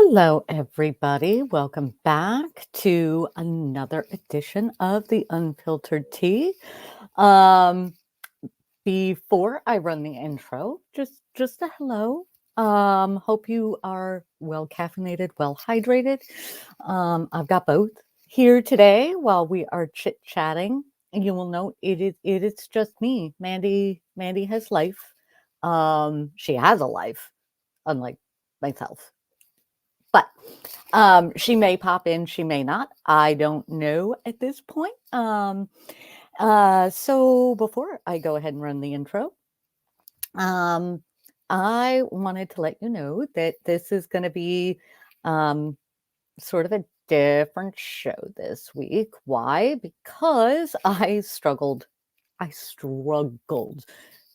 Hello, everybody. Welcome back to another edition of the Unfiltered Tea. Um, Before I run the intro, just a hello. Hope you are well caffeinated, well hydrated. I've got both here today while we are chit chatting. And you will note it is just me. Mandy has life. She has a life, unlike myself. But she may pop in, she may not. I don't know at this point. So before I go ahead and run the intro, um, I wanted to let you know that this is going to be um, sort of a different show this week. Why? Because I struggled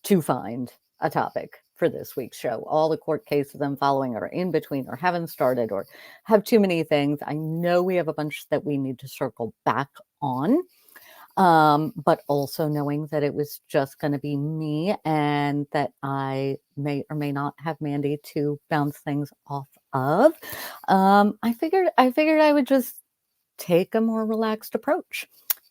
to find a topic for this week's show. All the court cases I'm following are in between or haven't started or have too many things. I know we have a bunch that we need to circle back on, but also knowing that it was just going to be me and that I may or may not have Mandy to bounce things off of. I figured I would just take a more relaxed approach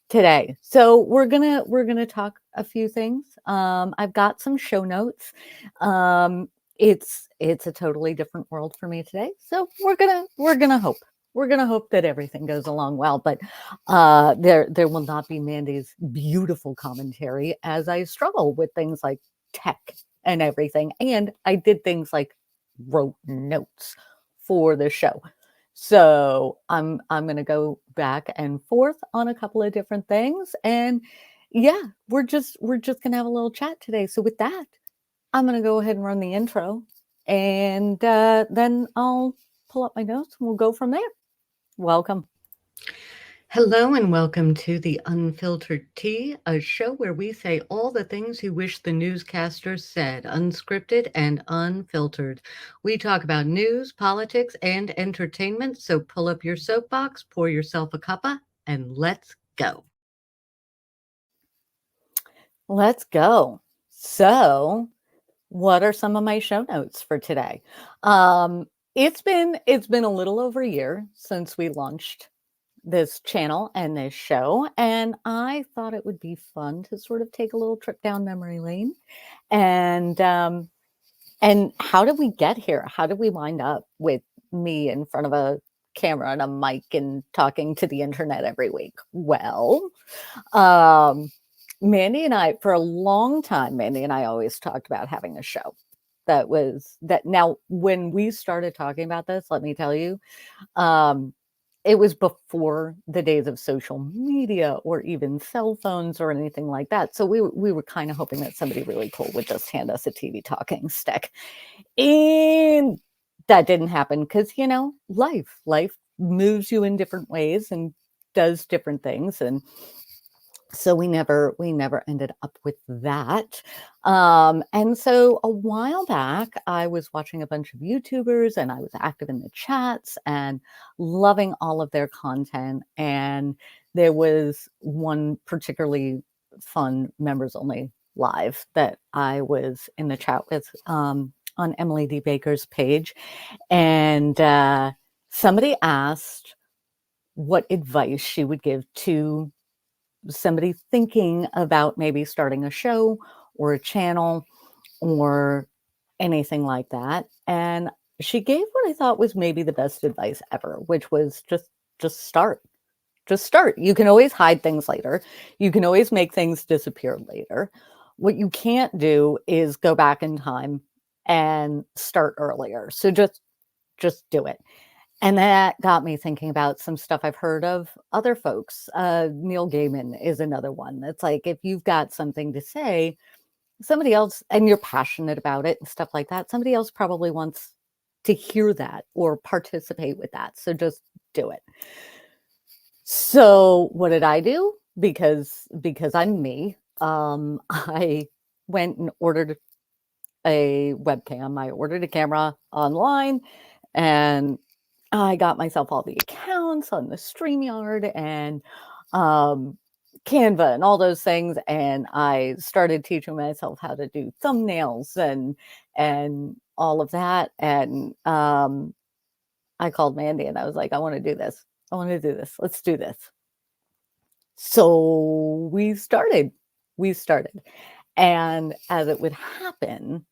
today. So we're gonna talk a few things. I've got some show notes. Um, it's a totally different world for me today. So we're gonna hope that everything goes along well. But there will not be Mandy's beautiful commentary as I struggle with things like tech and everything. And I did things like wrote notes for the show. So I'm gonna go back and forth on a couple of different things, and yeah, we're just gonna have a little chat today. So with that, I'm gonna go ahead and run the intro, and then I'll pull up my notes and we'll go from there. Welcome. Hello and welcome to the Unfiltered Tea, a show where we say all the things you wish the newscasters said, unscripted and unfiltered. We talk about news, politics, and entertainment, so pull up your soapbox, pour yourself a cuppa, and let's go. Let's go. So, what are some of my show notes for today? It's been a little over a year since we launched this channel and this show, and I thought it would be fun to sort of take a little trip down memory lane. And how did we get here? How did we wind up with me in front of a camera and a mic and talking to the internet every week? Well, um, Mandy and I, for a long time, Mandy and I always talked about having a show. That now, when we started talking about this, let me tell you, um, it was before the days of social media or even cell phones or anything like that. So we were kind of hoping that somebody really cool would just hand us a TV talking stick. And that didn't happen because, life moves you in different ways and does different things. And so we never ended up with that. And so a while back I was watching a bunch of YouTubers and I was active in the chats and loving all of their content, and there was one particularly fun members only live that I was in the chat with, on Emily D Baker's page, and somebody asked what advice she would give to somebody thinking about maybe starting a show or a channel or anything like that. And she gave what I thought was maybe the best advice ever, which was just start. Just start. You can always hide things later. You can always make things disappear later. What you can't do is go back in time and start earlier. So just do it. And that got me thinking about some stuff I've heard of other folks. Neil Gaiman is another one. That's like, if you've got something to say, somebody else, and you're passionate about it and stuff like that, somebody else probably wants to hear that or participate with that. So just do it. So what did I do? Because I'm me. I went and ordered a webcam. I ordered a camera online, and I got myself all the accounts on the StreamYard and Canva and all those things, and I started teaching myself how to do thumbnails and all of that. And I called Mandy and I was like, I want to do this. I want to do this. Let's do this. So we started. We started. And as it would happen,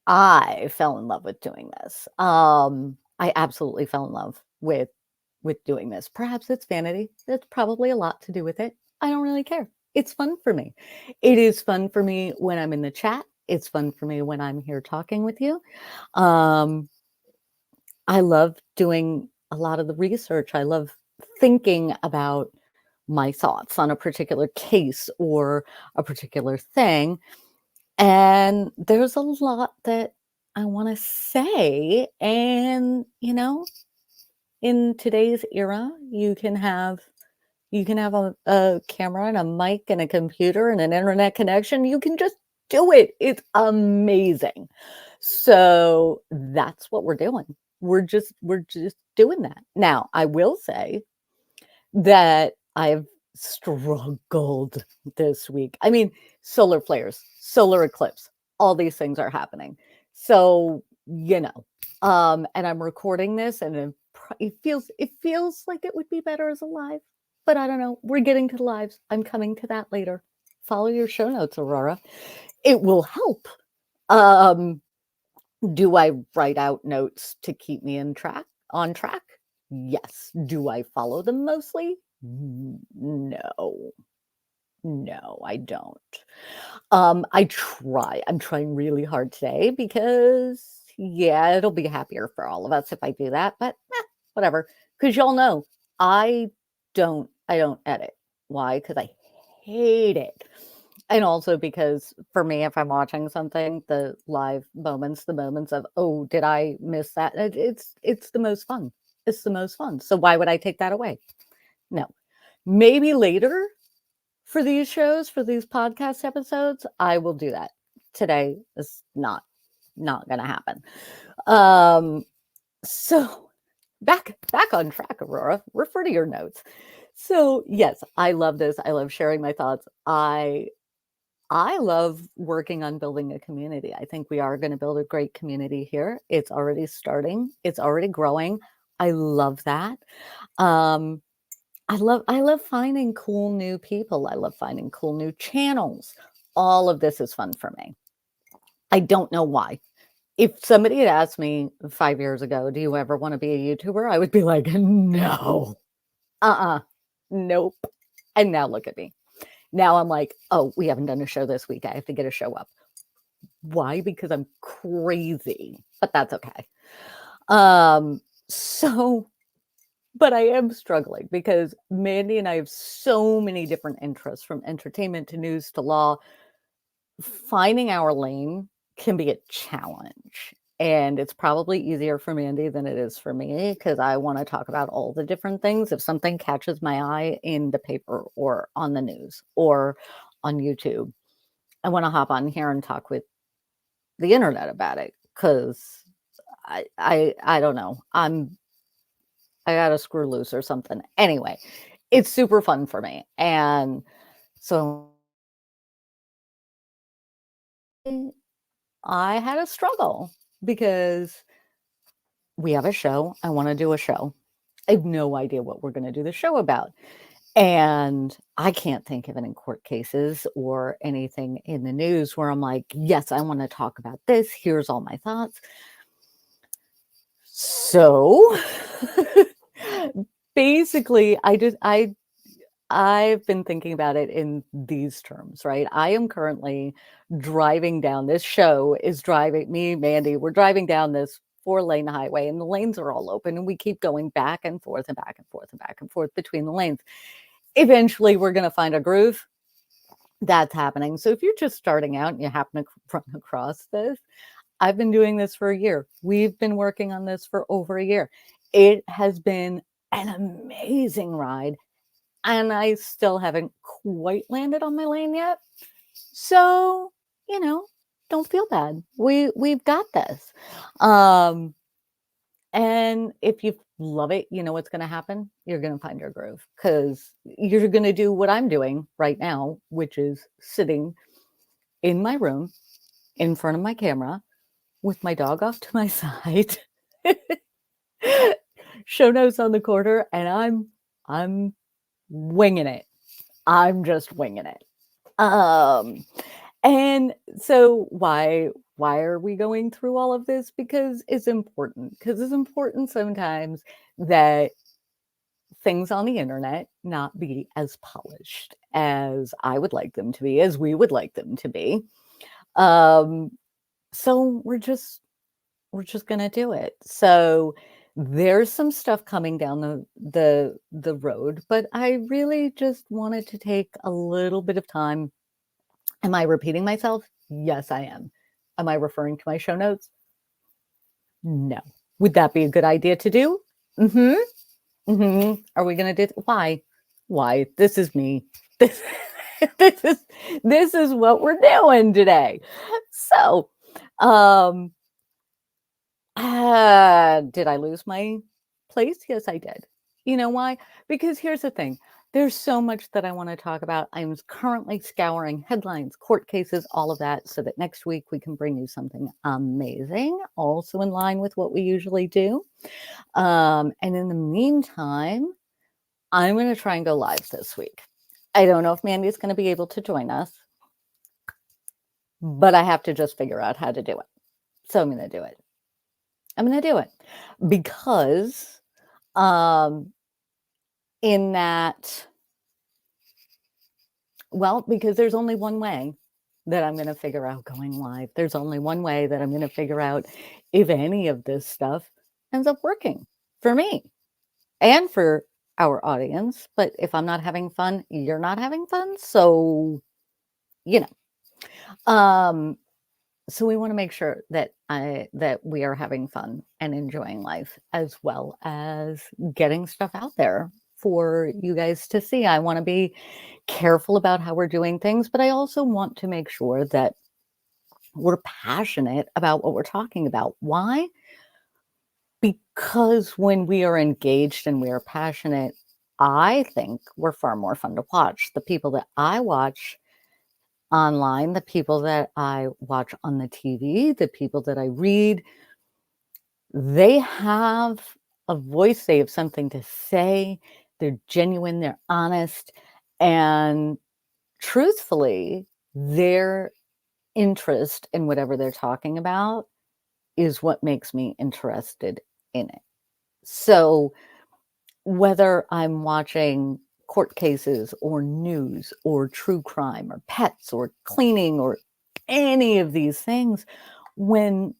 I fell in love with doing this. I absolutely fell in love with doing this. Perhaps it's vanity. That's probably a lot to do with it. I don't really care. It's fun for me. It is fun for me when I'm in the chat. It's fun for me when I'm here talking with you. Um, I love doing a lot of the research. I love thinking about my thoughts on a particular case or a particular thing. And there's a lot that I want to say. And, in today's era, you can have a camera and a mic and a computer and an internet connection. You can just do it. It's amazing. So that's what we're doing. We're just doing that. Now, I will say that I've struggled this week. I mean, solar flares, solar eclipse, all these things are happening. So, and I'm recording this and it feels like it would be better as a live, but I don't know. We're getting to the lives. I'm coming to that later. Follow your show notes, Aurora. It will help. Um, do I write out notes to keep me on track? Yes. Do I follow them mostly? No. No, I don't. I try. I'm trying really hard today because yeah, it'll be happier for all of us if I do that, but whatever. Because y'all know I don't edit. Why? Because I hate it. And also because for me, if I'm watching something, the live moments, the moments of, oh, did I miss that? It's the most fun. It's the most fun. So why would I take that away? No. Maybe later for these shows, for these podcast episodes, I will do that. Today is not gonna happen. Um, so back on track, Aurora. Refer to your notes. So yes, I love this. I love sharing my thoughts. I love working on building a community. I think we are going to build a great community here. It's already starting. It's already growing. I love that. Um, I love finding cool new people. I love finding cool new channels. All of this is fun for me. I don't know why. If somebody had asked me 5 years ago, "Do you ever want to be a YouTuber?" I would be like, "No, uh-uh, nope." And now look at me. Now I'm like, "Oh, we haven't done a show this week. I have to get a show up." Why? Because I'm crazy, but that's okay. So but I am struggling because Mandy and I have so many different interests from entertainment to news to law. Finding our lane can be a challenge. And it's probably easier for Mandy than it is for me because I want to talk about all the different things. If something catches my eye in the paper or on the news or on YouTube, I want to hop on here and talk with the internet about it because I don't know. I got to screw loose or something. Anyway, it's super fun for me. And so I had a struggle because we have a show. I want to do a show. I have no idea what we're going to do the show about. And I can't think of any court cases or anything in the news where I'm like, yes, I want to talk about this. Here's all my thoughts. So basically, I've been thinking about it in these terms, right? I am currently driving down this show is driving me, Mandy, we're driving down this 4-lane highway and the lanes are all open and we keep going back and forth and back and forth and back and forth between the lanes. Eventually we're going to find a groove. That's happening. So if you're just starting out and you happen to run across this, I've been doing this for a year. We've been working on this for over a year. It has been an amazing ride and I still haven't quite landed on my lane yet. So, don't feel bad. We've got this. Um, and if you love it, you know what's going to happen. You're going to find your groove because you're going to do what I'm doing right now, which is sitting in my room in front of my camera with my dog off to my side show notes on the quarter, and I'm winging it. I'm just winging it. Um, and so why are we going through all of this? Because it's important. Because it's important sometimes that things on the internet not be as polished as I would like them to be, as we would like them to be. Um, so we're just gonna do it. So there's some stuff coming down the road, but I really just wanted to take a little bit of time. Am I repeating myself? Yes, I am. Am I referring to my show notes? No. Would that be a good idea to do? Mm-hmm. Mm-hmm. Are we gonna do why? Why? This is me. This, this is this is what we're doing today. So um did I lose my place? Yes, I did. You know why? Because here's the thing. There's so much that I want to talk about. I'm currently scouring headlines, court cases, all of that, so that next week we can bring you something amazing, also in line with what we usually do. And in the meantime, I'm going to try and go live this week. I don't know if Mandy's going to be able to join us, but I have to just figure out how to do it. So I'm going to do it. I'm going to do it because in that, well, because there's only one way that I'm going to figure out going live. There's only one way that I'm going to figure out if any of this stuff ends up working for me and for our audience. But if I'm not having fun, you're not having fun. So, you know, so we want to make sure that that we are having fun and enjoying life as well as getting stuff out there for you guys to see. I want to be careful about how we're doing things, but I also want to make sure that we're passionate about what we're talking about. Why? Because when we are engaged and we are passionate, I think we're far more fun to watch. The people that I watch online, the people that I watch on the TV, the people that I read, they have a voice, they have something to say, they're genuine, they're honest, and truthfully, their interest in whatever they're talking about is what makes me interested in it. So whether I'm watching court cases or news or true crime or pets or cleaning or any of these things, when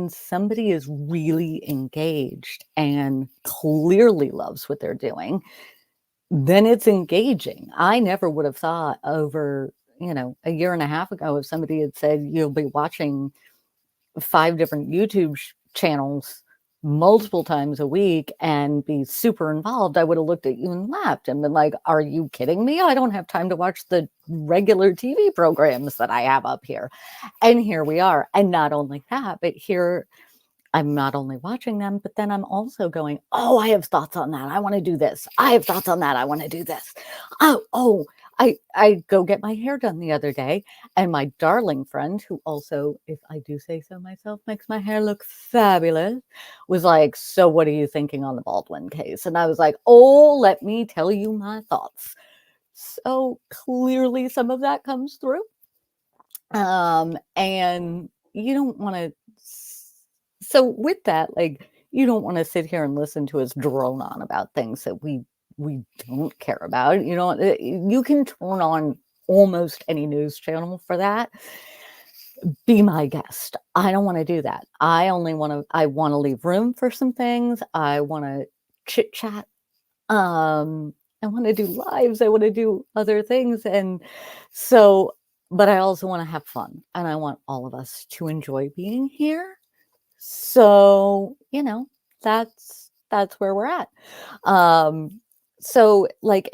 somebody is really engaged and clearly loves what they're doing, then it's engaging. I never would have thought over, a year and a half ago, if somebody had said you'll be watching 5 different YouTube channels multiple times a week and be super involved, I would have looked at you and laughed and been like, "Are you kidding me? I don't have time to watch the regular TV programs that I have up here." And here we are. And not only that, but here I'm not only watching them, but then I'm also going, "Oh, I have thoughts on that. I want to do this. I have thoughts on that. I want to do this." Oh, I go get my hair done the other day, and my darling friend, who also, if I do say so myself, makes my hair look fabulous, was like, "So what are you thinking on the Baldwin case?" And I was like, "Oh, let me tell you my thoughts." So clearly some of that comes through. And you don't want to, so with that, like, you don't want to sit here and listen to us drone on about things that we don't care about. You can turn on almost any news channel for that. Be my guest. I don't want to do that. I want to leave room for some things. I want to chit chat. I want to do lives. I want to do other things. And so, but I also want to have fun, and I want all of us to enjoy being here. So, that's where we're at. So like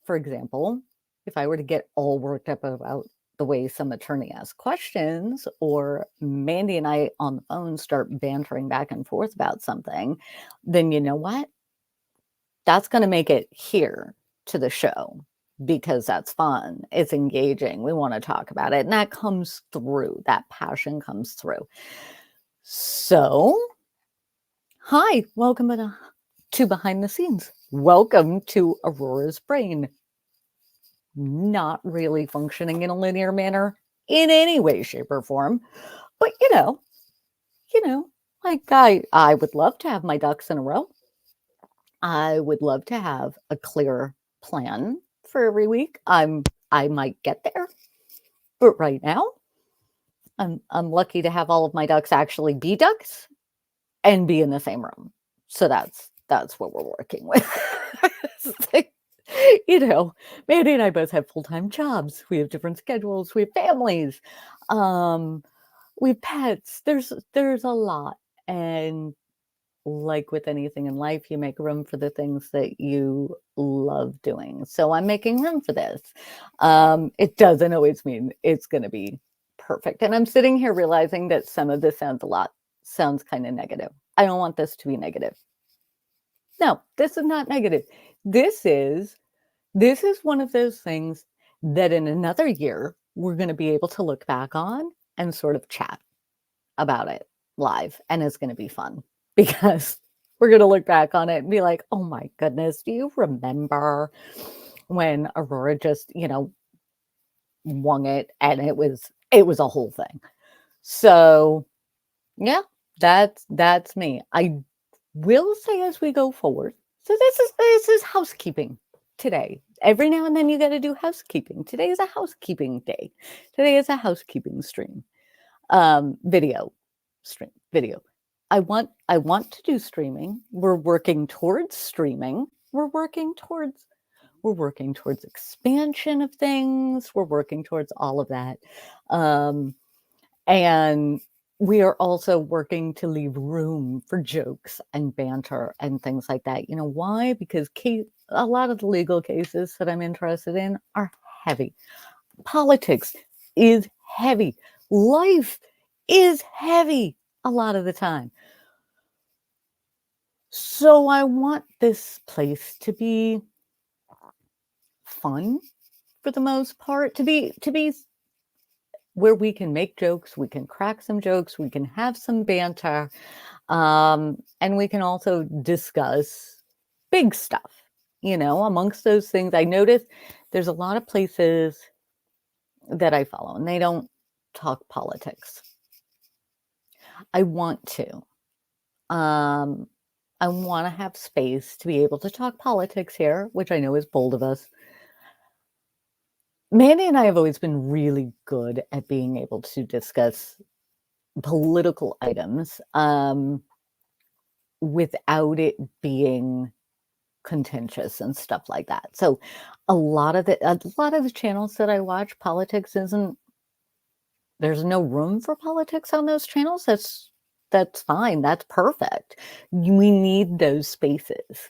for example, if I were to get all worked up about the way some attorney asks questions, or Mandy and I on the phone start bantering back and forth about something, then you know what? That's going to make it here to the show because that's fun. It's engaging. We want to talk about it. And that comes through. That passion comes through. So, hi, welcome to to behind the scenes. Welcome to Aurora's brain. Not really functioning in a linear manner in any way, shape, or form. But you know, like I would love to have my ducks in a row. I would love to have a clear plan for every week. I might get there, but right now I'm lucky to have all of my ducks actually be ducks and be in the same room. So that's what we're working with. Like, Mandy and I both have full-time jobs. We have different schedules. We have families. Um, we have pets. There's a lot. And like with anything in life, you make room for the things that you love doing. So I'm making room for this. It doesn't always mean it's going to be perfect. And I'm sitting here realizing that some of this sounds kind of negative. I don't want this to be negative. No, this is not negative. This is this is one of those things that in another year we're going to be able to look back on and sort of chat about it live, and it's going to be fun because we're going to look back on it and be like, "Oh my goodness, do you remember when Aurora just, wung it and it was a whole thing." So, yeah, that's me. I will say as we go forward. So this is housekeeping today. Every now and then you got to do housekeeping. Today is a housekeeping day. Today is a housekeeping stream. Video stream video. I want to do streaming. We're working towards streaming. We're working towards expansion of things. We're working towards all of that. And we are also working to leave room for jokes and banter and things like that. You know why? Because a lot of the legal cases that I'm interested in are heavy. Politics is heavy. Life is heavy a lot of the time. So I want this place to be fun for the most part, to be where we can make jokes, we can crack some jokes, we can have some banter, and we can also discuss big stuff. Amongst those things, I noticed there's a lot of places that I follow, and they don't talk politics. I want to. Um, I want to have space to be able to talk politics here, which I know is bold of us. Mandy and I have always been really good at being able to discuss political items without it being contentious and stuff like that. So a lot of the channels that I watch, politics isn't there's no room for politics on those channels. That's fine. That's perfect. We need those spaces.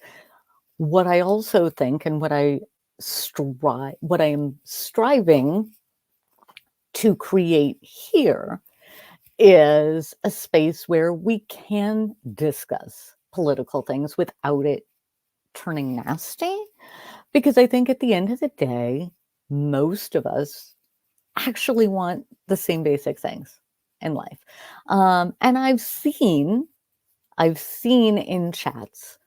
What I also think and what I am striving to create here is a space where we can discuss political things without it turning nasty. Because I think at the end of the day, most of us actually want the same basic things in life. And I've seen in chats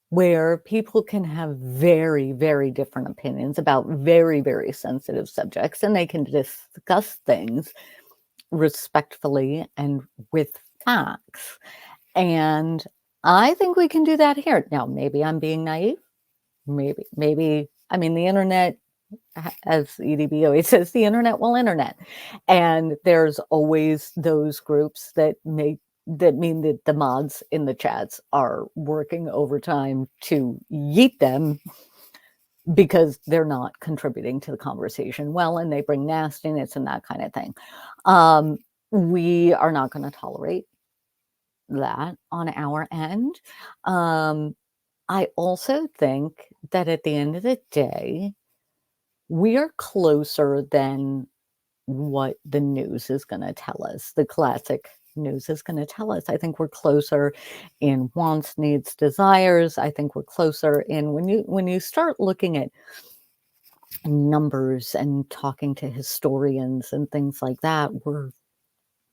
where people can have very, very different opinions about very, very sensitive subjects, and they can discuss things respectfully and with facts. And I think we can do that here. Now, maybe I'm being naive. Maybe, I mean, the internet, as EDB always says, the internet will internet. And there's always those groups that mean that the mods in the chats are working overtime to yeet them because they're not contributing to the conversation well, and they bring nastiness and that kind of thing. We are not going to tolerate that on our end. I also think that at the end of the day, we are closer than what the news is going to tell us. The classic news is going to tell us. I think we're closer in wants, needs, desires. I think we're closer in when you start looking at numbers and talking to historians and things like that, we're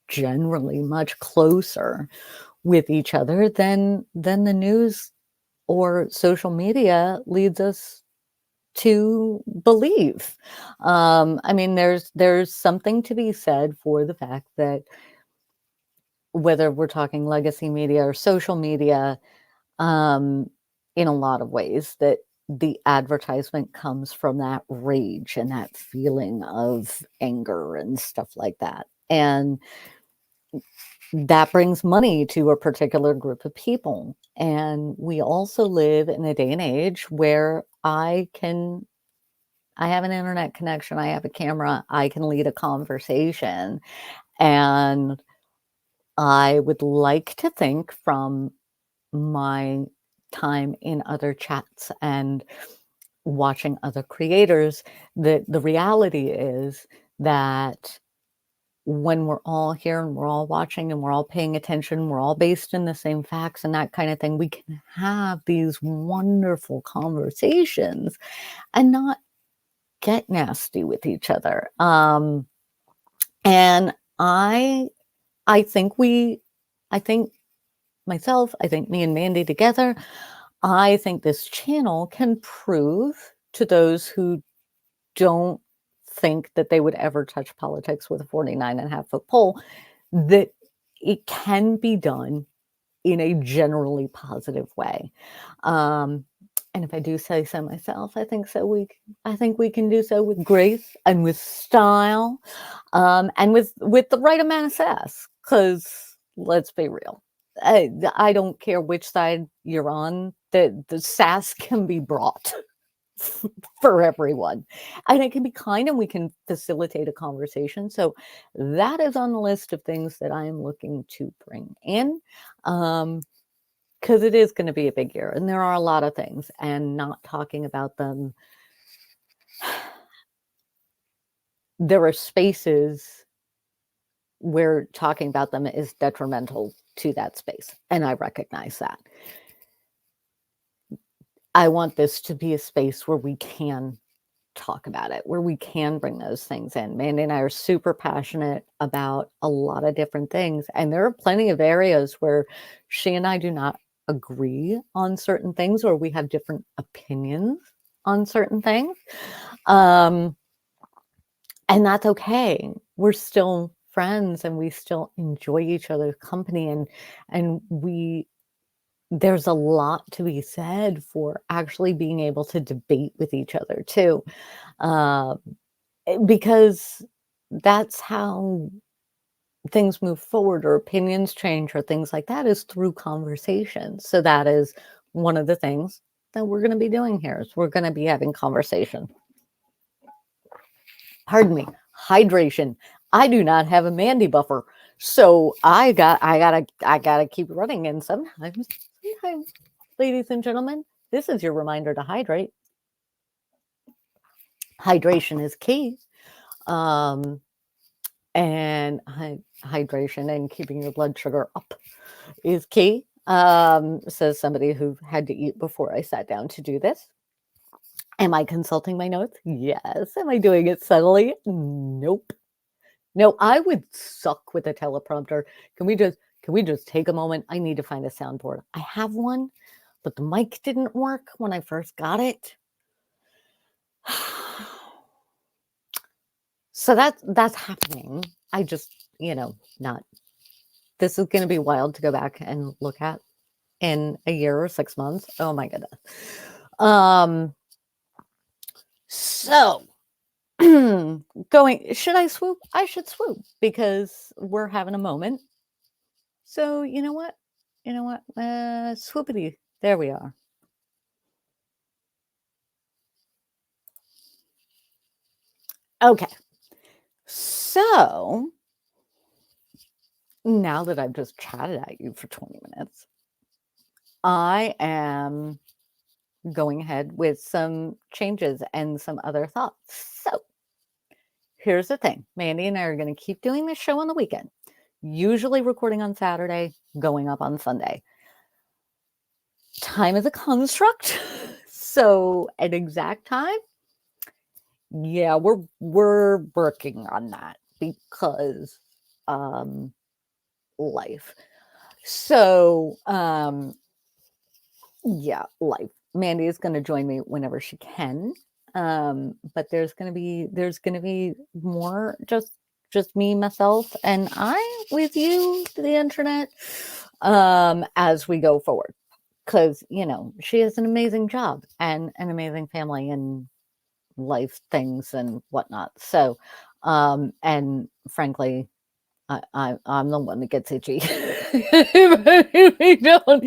generally much closer with each other than the news or social media leads us to believe. I mean, there's something to be said for the fact that whether we're talking legacy media or social media, um, in a lot of ways, that the advertisement comes from that rage and that feeling of anger and stuff like that. And that brings money to a particular group of people. And we also live in a day and age where I have an internet connection, I have a camera, I can lead a conversation. And I would like to think from my time in other chats and watching other creators that the reality is that when we're all here and we're all watching and we're all paying attention, we're all based in the same facts and that kind of thing, we can have these wonderful conversations and not get nasty with each other. And I think I think I think me and Mandy together, I think this channel can prove to those who don't think that they would ever touch politics with a 49.5-foot pole that it can be done in a generally positive way. Um, and if I do say so myself, I think we can do so with grace and with style, and with the right amount of sass. Because let's be real, I don't care which side you're on. The sass can be brought for everyone, and it can be kind, and we can facilitate a conversation. So that is on the list of things that I am looking to bring in. Um, because it is going to be a big year and there are a lot of things, and not talking about them, there are spaces where talking about them is detrimental to that space, and I recognize that. I want this to be a space where we can talk about it, where we can bring those things in. Mandy and I are super passionate about a lot of different things, and there are plenty of areas where she and I do not agree on certain things, or we have different opinions on certain things. Um, and that's okay. We're still friends and we still enjoy each other's company, and we there's a lot to be said for actually being able to debate with each other too. Um, because that's how things move forward, or opinions change, or things like that, is through conversation. So that is one of the things that we're going to be doing here, is we're going to be having conversation. Pardon me, hydration. I do not have a Mandy buffer, so I gotta keep running. And sometimes, ladies and gentlemen, this is your reminder to hydrate. Hydration is key. Um, and hydration and keeping your blood sugar up is key. Says somebody who had to eat before I sat down to do this. Am I consulting my notes? Yes. Am I doing it subtly? Nope. No, I would suck with a teleprompter. Can we just take a moment? I need to find a soundboard. I have one, but the mic didn't work when I first got it. So that's happening. I just, not. This is going to be wild to go back and look at in a year or 6 months. Oh my goodness. So should I swoop? I should swoop because we're having a moment. So you know what? Swoopity. There we are. Okay. So now that I've just chatted at you for 20 minutes, I am going ahead with some changes and some other thoughts. So here's the thing. Mandy and I are going to keep doing this show on the weekend, usually recording on Saturday, going up on Sunday. Time is a construct. So an exact time, yeah, we're working on that because life. So Yeah, life. Mandy is gonna join me whenever she can. But there's gonna be more just me, myself, and I with you, the internet, as we go forward. Because, she has an amazing job and an amazing family and life things and whatnot. So, and frankly, I'm the one that gets itchy. If we don't,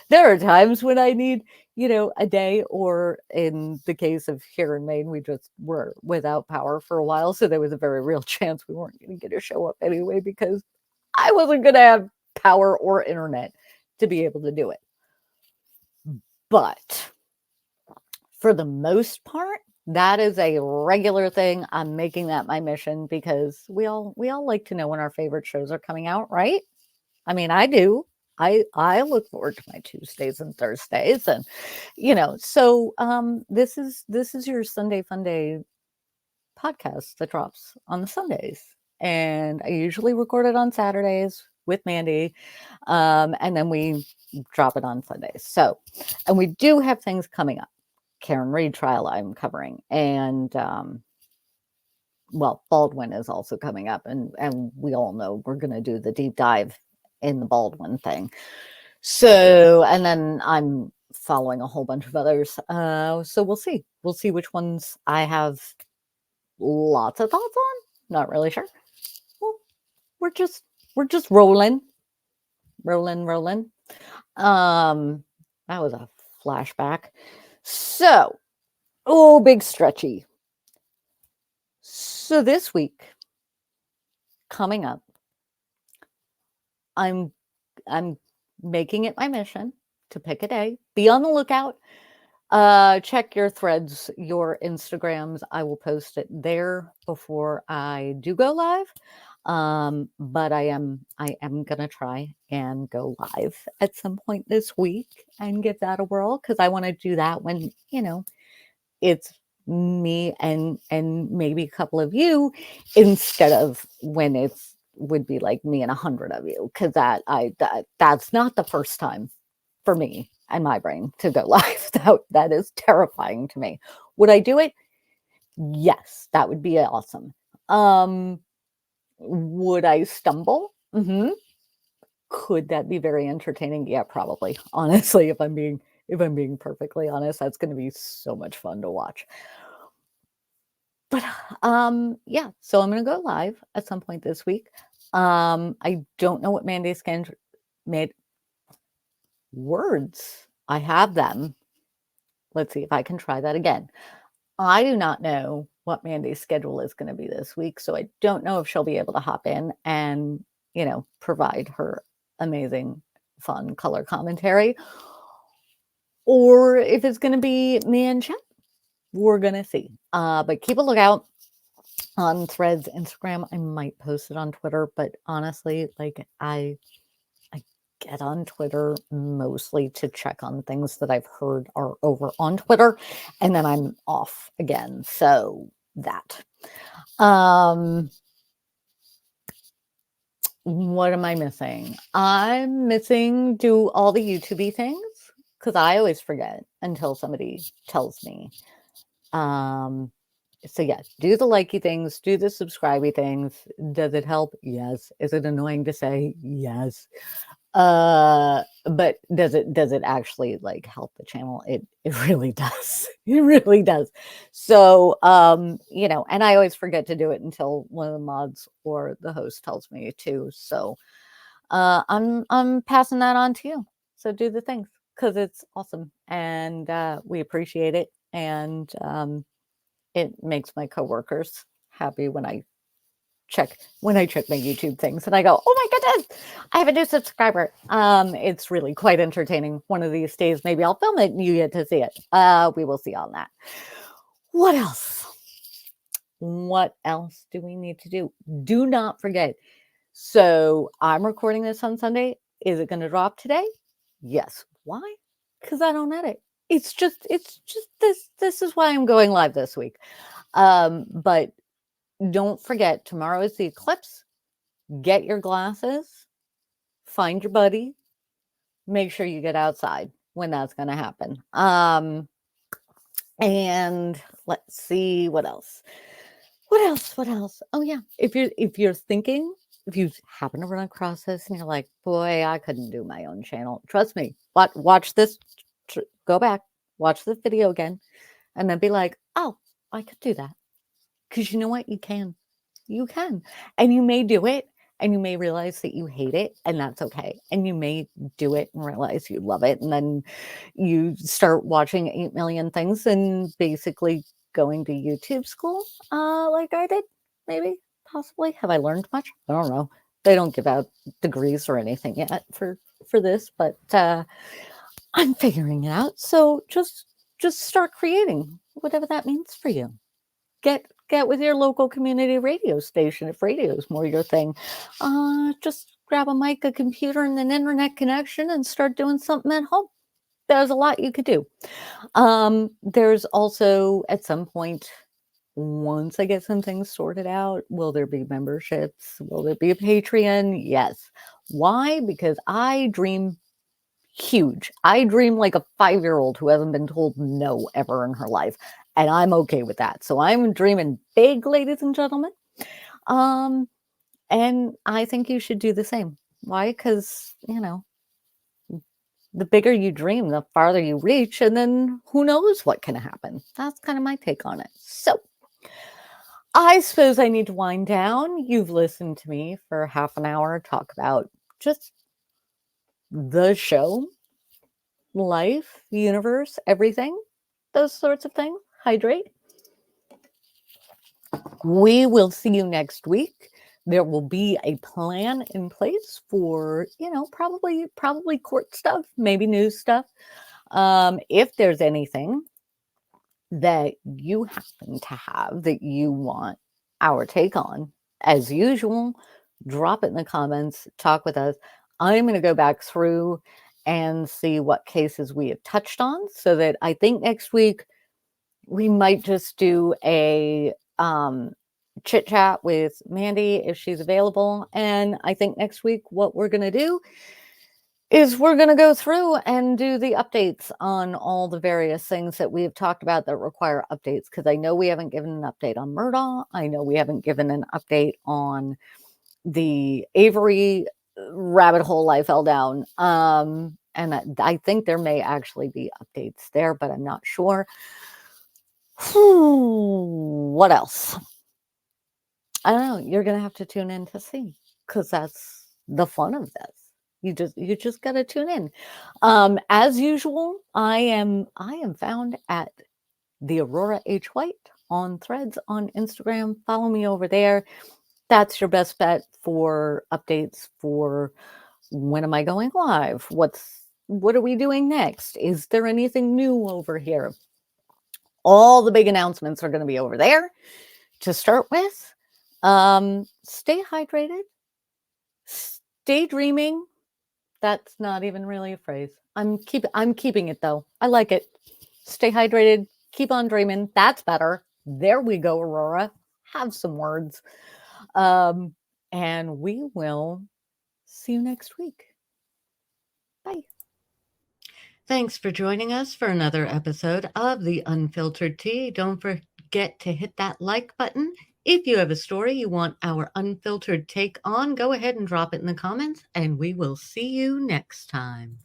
there are times when I need, a day, or in the case of here in Maine, we just were without power for a while. So there was a very real chance we weren't going to get a show up anyway because I wasn't going to have power or internet to be able to do it. But for the most part, that is a regular thing. I'm making that my mission because we all like to know when our favorite shows are coming out, right? I mean, I do. I look forward to my Tuesdays and Thursdays, and so this is your Sunday Fun Day podcast that drops on the Sundays, and I usually record it on Saturdays with Mandy, and then we drop it on Sundays. So, and we do have things coming up. Karen Reed trial I'm covering, and well, Baldwin is also coming up, and we all know we're going to do the deep dive in the Baldwin thing. So, and then I'm following a whole bunch of others. So we'll see which ones I have lots of thoughts on. Not really sure. Well, we're just we're just rolling. That was a flashback. So, oh, big stretchy. So this week coming up, I'm I'm making it my mission to pick a day. Be on the lookout. Check your threads, your Instagrams. I will post it there before I do go live. But I am gonna try and go live at some point this week and give that a whirl because I want to do that when it's me and maybe a couple of you instead of when it's would be like me and 100 of you because that's not the first time for me and my brain to go live. That is terrifying to me. Would I do it? Yes, that would be awesome. Would I stumble? Could that be very entertaining? Yeah, probably. Honestly, if I'm being perfectly honest, that's going to be so much fun to watch. But yeah, so I'm going to go live at some point this week. I don't know what Mandy's made words. I have them. Let's see if I can try that again. I do not know what Mandy's schedule is going to be this week, so I don't know if she'll be able to hop in and, provide her amazing, fun color commentary, or if it's going to be me and Chet. We're going to see. But keep a lookout on Threads, Instagram. I might post it on Twitter, but honestly, like I get on Twitter mostly to check on things that I've heard are over on Twitter, and then I'm off again. So that. What am I missing? I'm missing do all the YouTube things because I always forget until somebody tells me. Um, so yes, do the likey things, do the subscribey things. Does it help? Yes. Is it annoying to say? Yes. But does it actually like help the channel? It really does. It really does. So and I always forget to do it until one of the mods or the host tells me to. So I'm passing that on to you. So do the things because it's awesome and we appreciate it. And it makes my coworkers happy check when I check my YouTube things and I go, oh my goodness, I have a new subscriber. It's really quite entertaining. One of these days, maybe I'll film it and you get to see it. We will see on that. What else? What else do we need to do? Do not forget. So I'm recording this on Sunday. Is it going to drop today? Yes. Why? Because I don't edit. It's just this is why I'm going live this week. But don't forget, tomorrow is the eclipse. Get your glasses, find your buddy, make sure you get outside. when that's going to happen. And let's see what else. What else? What else? Oh yeah, if you're thinking, if you happen to run across this and you're like, boy, I couldn't do my own channel. Trust me. Watch this. Go back, watch the video again, and then be like, oh, I could do that. Because you know what? You can. You can. And you may do it and you may realize that you hate it, and that's okay. And you may do it and realize you love it. And then you start watching 8 million things and basically going to YouTube school, like I did, maybe, possibly. Have I learned much? I don't know. They don't give out degrees or anything yet for this, but I'm figuring it out. So just start creating, whatever that means for you. Get with your local community radio station if radio is more your thing. Just grab a mic, a computer, and an internet connection and start doing something at home. There's a lot you could do. There's also at some point, once I get some things sorted out, will there be memberships? Will there be a Patreon? Yes. Why? Because I dream huge. I dream like a 5-year-old who hasn't been told no ever in her life, and I'm okay with that. So I'm dreaming big, ladies and gentlemen. Um, and I think you should do the same. Why? Because, the bigger you dream, the farther you reach, and then who knows what can happen. That's kind of my take on it. So I suppose I need to wind down. You've listened to me for half an hour talk about just the show, life, universe, everything, those sorts of things. Hydrate. We will see you next week. There will be a plan in place for, probably court stuff, maybe news stuff. If there's anything that you happen to have that you want our take on, as usual, drop it in the comments, talk with us. I'm going to go back through and see what cases we have touched on, so that I think next week we might just do a chit chat with Mandy if she's available. And I think next week what we're going to do is we're going to go through and do the updates on all the various things that we have talked about that require updates. Because I know we haven't given an update on Murdaugh. I know we haven't given an update on the Avery rabbit hole I fell down. And I think there may actually be updates there, but I'm not sure. What else? I don't know. You're going to have to tune in to see, because that's the fun of this. You just got to tune in. As usual, I am found at the Aurora H. White on Threads on Instagram. Follow me over there. That's your best bet for updates for when am I going live? What are we doing next? Is there anything new over here? All the big announcements are going to be over there to start with. Stay hydrated. Stay dreaming. That's not even really a phrase. I'm keeping it though. I like it. Stay hydrated. Keep on dreaming. That's better. There we go, Aurora. Have some words. And we will see you next week. Bye. Thanks for joining us for another episode of The Unfiltered Tea. Don't forget to hit that like button. If you have a story you want our unfiltered take on, go ahead and drop it in the comments, and we will see you next time.